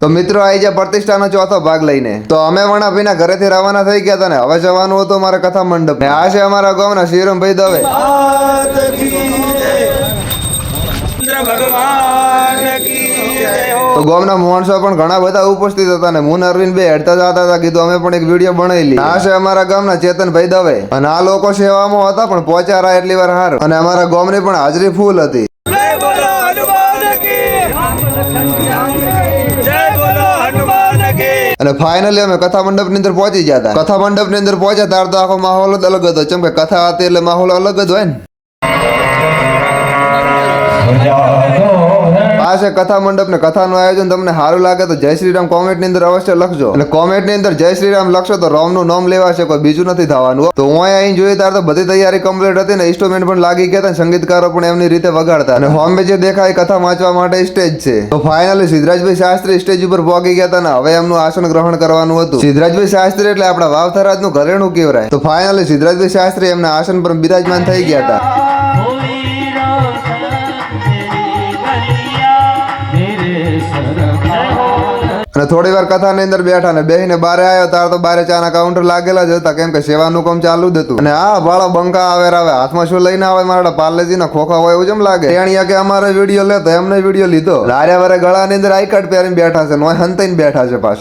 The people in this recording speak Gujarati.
તો મિત્રો આવી જાય પ્રતિષ્ઠાનો ચોથો ભાગ લઈને તો અમે વણાભાઈના ઘરેથી રવાના થઈ ગયા હતા ને હવે જવાનું હતું અમારા કથા મંડપ ને આ છે અમારા ગામના શિવરામભાઈ દવે. તો ગામના માણસો પણ ઘણા બધા ઉપસ્થિત હતા ને હું અરવિંદ બે હેડતા જતા હતા. કીધું અમે પણ એક વિડીયો બનાવી લઈએ. આ છે અમારા ગામના ચેતનભાઈ દવે અને આ લોકો સેવામાં હતા પણ પહોંચ્યા રહ્યા એટલી વાર હાર અને અમારા ગામની પણ હાજરી ફૂલ હતી. અને ફાઇનલી અમે કથા મંડપ ની અંદર પહોંચી ગયા હતા. કથા મંડપ ની અંદર પહોંચ્યા ત્યાર તો આખો માહોલ જ અલગ હતો. ચમ કે કથા હતી એટલે માહોલ અલગ જ હોય ને. આ છે કથા મંડપ ને કથાનું આયોજન તમને સારું લાગે તો જય શ્રીરામ કોમેન્ટ ની અંદર અવશ્ય લખજો અને કોમેન્ટ ની અંદર જય શ્રીરામ લખશો તો રામ નું નામ લેવાશે, કોઈ બીજું નથી થવાનું. તો હું અહીં જોઈએ ત્યારે તો બધી તૈયારી કમ્પ્લીટ હતી ને ઇન્સ્ટ્રુમેન્ટ પણ લાગી ગયા હતા, સંગીતકારો પણ એમની રીતે વગાડતા અને હોમે જે દેખાય કથા વાંચવા માટે સ્ટેજ છે. તો ફાઇનલી સિદ્ધરાજભાઈ શાસ્ત્રી સ્ટેજ ઉપર પહોંચી ગયા હતા ને હવે એમનું આસન ગ્રહણ કરવાનું હતું. સિદ્ધરાજભાઈ શાસ્ત્રી એટલે આપણા વાવથરાજ નું ઘરેણું કહેવાય. તો ફાઇનલી સિદ્ધરાજભાઈ શાસ્ત્રી એમના આસન પર બિરાજમાન થઈ ગયા હતા. અને થોડી વાર કથાની અંદર બેઠા ને બેહીને બારે આવ્યો તાર તો બારે ચાના કાઉન્ટર લાગેલા જ હતા, કેમ કે સેવાનું કામ ચાલુ જ હતું. અને આ ભાળો બંકા આવે હાથમાં શું લઈને આવે મારા પાર્લેજી ના ખોખા હોય એવું જેમ લાગે. તેણીયા કે અમારે વિડીયો લેતો એમને વિડીયો લીધો. લાર્યા વારે ગળાની અંદર આઈ કાર્ડ પહેરીને બેઠા છે, નોય હંતાઈને બેઠા છે પાછા.